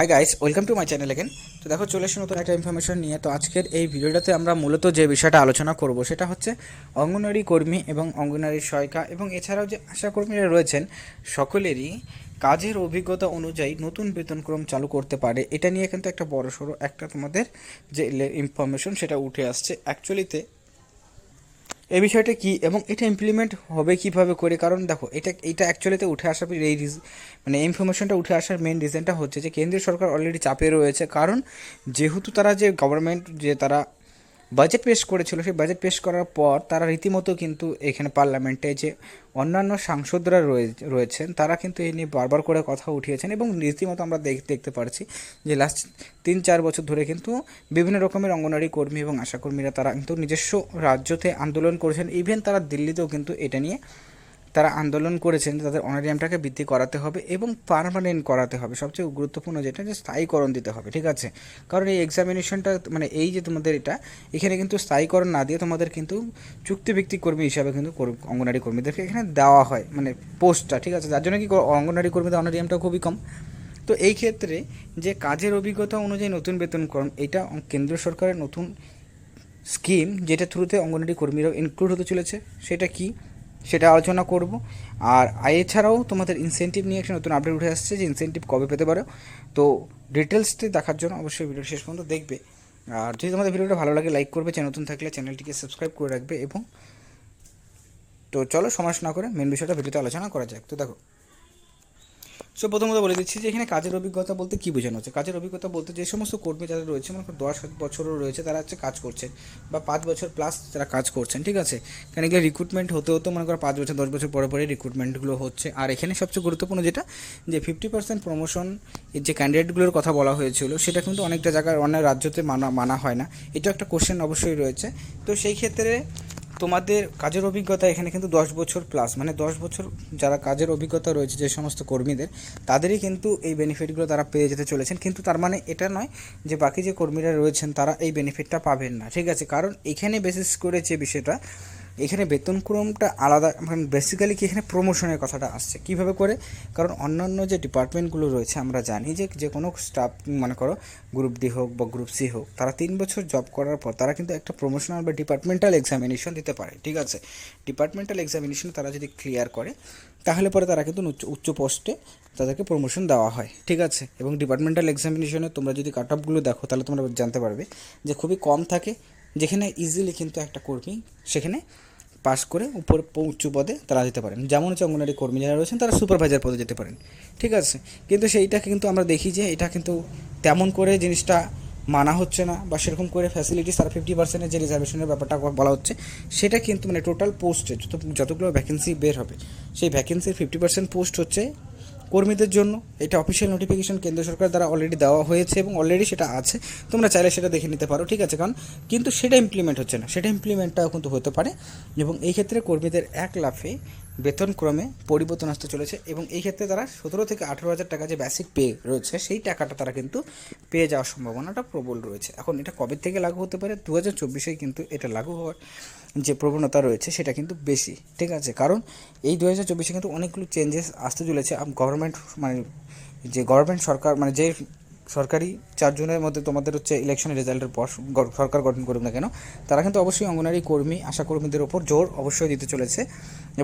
Hi guys, welcome to my channel again. তো দেখো, চলে এসে নতুন একটা ইনফরমেশন নিয়ে। তো আজকের এই ভিডিওটাতে আমরা মূলত যে বিষয়টা আলোচনা করব সেটা হচ্ছে অঙ্গনওয়াড়ি কর্মী এবং অঙ্গনওয়াড়ি সহায়িকা এবং এছাড়াও যে আশা কর্মীরা রয়েছেন সকলেরই কাজের অভিজ্ঞতা অনুযায়ী নতুন বেতনক্রম চালু করতে পারে। এটা নিয়ে কিন্তু একটা বড়সড় একটা তোমাদের যে ইনফরমেশন সেটা উঠে আসছে অ্যাকচুয়ালিতে এই বিষয়টা কি এবং এটা ইমপ্লিমেন্ট হবে কিভাবে করে। কারণ দেখো, এটা অ্যাকচুয়ালিতে উঠে আসার এই মানে ইনফরমেশনটা উঠে আসার মেন রিজনটা হচ্ছে যে কেন্দ্রীয় সরকার অলরেডি চাপে রয়েছে। কারণ যেহেতু তারা যে গভর্নমেন্ট যে তারা বাজেট পেশ করেছিল, সেই বাজেট পেশ করার পর তারা রীতিমতো কিন্তু এখানে পার্লামেন্টে যে অন্যান্য সাংসদরা রয়েছেন তারা কিন্তু এই নিয়ে বারবার করে কথা উঠিয়েছেন এবং রীতিমতো আমরা দেখতে পারছি যে লাস্ট 3-4 বছর ধরে কিন্তু বিভিন্ন রকমের অঙ্গনওয়াড়ি কর্মী এবং আশাকর্মীরা তারা কিন্তু নিজস্ব রাজ্যতে আন্দোলন করেছেন। ইভেন তারা দিল্লিতেও কিন্তু এটা নিয়ে তারা আন্দোলন করেছেন যে তাদের অনারিয়ামটাকে বৃদ্ধি করাতে হবে এবং পার্মানেন্ট করাতে হবে। সবচেয়ে গুরুত্বপূর্ণ যেটা যে স্থায়ীকরণ দিতে হবে, ঠিক আছে। কারণ এই এক্সামিনেশনটা মানে এই যে তোমাদের এখানে কিন্তু স্থায়ীকরণ না দিয়ে তোমাদের কিন্তু চুক্তিভিত্তিক কর্মী হিসাবে কিন্তু অঙ্গনওয়াড়ি কর্মীদেরকে এখানে দেওয়া হয়, মানে পোস্টটা, ঠিক আছে। যার জন্য কি অঙ্গনওয়াড়ি কর্মীদের অনারিয়ামটা খুবই কম। তো এই ক্ষেত্রে যে কাজের অভিজ্ঞতা অনুযায়ী নতুন বেতনক্রম, এটা কেন্দ্র সরকারের নতুন স্কিম যেটা থ্রুতে অঙ্গনওয়াড়ি কর্মীরাও ইনক্লুড হতে চলেছে। সেটা কি, সেটা আলোচনা করব। আর এছাড়াও তোমাদের ইনসেন্টিভ নিয়ে একটা নতুন আপডেট উঠে আসছে যে ইনসেন্টিভ কবে পেতে পারো। তো ডিটেলসটি দেখার জন্য অবশ্যই ভিডিও শেষ পর্যন্ত দেখবে। আর যদি তোমাদের ভিডিওটা ভালো লাগে লাইক করবে, চ্যানেল নতুন থাকলে চ্যানেলটিকে সাবস্ক্রাইব করে রাখবে। এবং তো চলো সময় না করে মেন বিষয়টা ভিডিওতে আলোচনা করা যাক। তো দেখো, সো প্রথমত বলে দিচ্ছি যে এখানে কাজের অভিজ্ঞতা বলতে কী বোঝানো হচ্ছে। কাজের অভিজ্ঞতা বলতে যে সমস্ত কর্মী যারা রয়েছে, মনে করো 10 বছরও রয়েছে, তারা হচ্ছে কাজ করছেন, বা 5 বছর প্লাস যারা কাজ করছেন, ঠিক আছে। কারণ এগুলো রিক্রুটমেন্ট হতে হতে মনে করো 5 বছর 10 বছর পরে পরে রিক্রুটমেন্টগুলো হচ্ছে। আর এখানে সবচেয়ে গুরুত্বপূর্ণ যেটা যে 50% প্রমোশন এর যে ক্যান্ডিডেটগুলোর কথা বলা হয়েছিল, সেটা কিন্তু অনেকটা জায়গায় অনেক রাজ্যতে মানা হয় না। এটা একটা কোশ্চেন অবশ্যই রয়েছে। তো সেই ক্ষেত্রে তোমাদের কাজের অভিজ্ঞতা এখানে কিন্তু 10 বছর প্লাস, মানে 10 বছর যারা কাজের অভিজ্ঞতা রয়েছে যে সমস্ত কর্মীদের, তাদেরই কিন্তু এই বেনিফিটগুলো তারা পেয়ে যেতে চলেছেন। কিন্তু তার মানে এটা নয় যে বাকি যে কর্মীরা রয়েছেন তারা এই বেনিফিটটা পাবেন না, ঠিক আছে। কারণ এখানে বেসিস করে যে বিষয়টা, এখানে বেতনক্রমটা আলাদা, মানে বেসিক্যালি কি এখানে প্রমোশনের কথাটা আসছে কীভাবে করে। কারণ অন্যান্য যে ডিপার্টমেন্টগুলো রয়েছে আমরা জানি যে কোনো স্টাফ, মনে করো গ্রুপ ডি হোক বা গ্রুপ সি হোক, তারা 3 বছর জব করার পর তারা কিন্তু একটা প্রমোশনাল বা ডিপার্টমেন্টাল এক্সামিনেশন দিতে পারে, ঠিক আছে। ডিপার্টমেন্টাল এক্সামিনেশন তারা যদি ক্লিয়ার করে তাহলে পরে তারা কিন্তু উচ্চ পোস্টে তাদেরকে প্রমোশন দেওয়া হয়, ঠিক আছে। এবং ডিপার্টমেন্টাল এক্সামিনেশনে তোমরা যদি কাট অফগুলো দেখো তাহলে তোমরা জানতে পারবে যে খুবই কম থাকে, যেখানে ইজিলি কিন্তু একটা কর্মী সেখানে পাস করে উপর উচ্চ পদে তারা যেতে পারেন। যেমন হচ্ছে অঙ্গনওয়াড়ি কর্মী যারা রয়েছেন তারা সুপারভাইজার পদে যেতে পারেন, ঠিক আছে। কিন্তু সেইটাকে কিন্তু আমরা দেখি যে এটা কিন্তু তেমন করে জিনিসটা মানা হচ্ছে না, বা সেরকম করে ফ্যাসিলিটিস আর 50%-এর যে রিজার্ভেশনের ব্যাপারটা বলা হচ্ছে, সেটা কিন্তু মানে টোটাল পোস্টে যতগুলো ভ্যাকেন্সি বের হবে, সেই ভ্যাকেন্সির 50% পোস্ট হচ্ছে কর্মীদের জন্য। এটা অফিসিয়াল নোটিফিকেশন কেন্দ্র সরকার দ্বারা অলরেডি দেওয়া হয়েছে এবং অলরেডি সেটা আছে, তোমরা চাইলে সেটা দেখে নিতে পারো, ঠিক আছে। কারণ কিন্তু সেটা ইমপ্লিমেন্ট হচ্ছে না, সেটা ইমপ্লিমেন্টটাও কিন্তু হতে পারে। এবং এই ক্ষেত্রে কর্মীদের এক লাফে বেতনক্রমে পরিবর্তন আসতে চলেছে। এবং এই ক্ষেত্রে তারা 17 থেকে 18 হাজার টাকা যে বেসিক পে রয়েছে, সেই টাকাটা তারা কিন্তু পেয়ে যাওয়ার সম্ভাবনাটা প্রবল রয়েছে। এখন এটা কবে থেকে লাগু হতে পারে? 2024-এ কিন্তু এটা লাগু হওয়ার যে প্রবণতা রয়েছে সেটা কিন্তু বেশি, ঠিক আছে। কারণ এই 2024-এ কিন্তু অনেকগুলো চেঞ্জেস আসতে চলেছে। গভর্নমেন্ট মানে যে গভর্নমেন্ট সরকার, মানে যে সরকারি 4 জনের মধ্যে তোমাদের হচ্ছে ইলেকশনের রেজাল্টের পর সরকার গঠন করুক না কেন, তারা কিন্তু অবশ্যই অঙ্গনওয়াড়ি কর্মী আশা কর্মীদের ওপর জোর অবশ্যই দিতে চলেছে।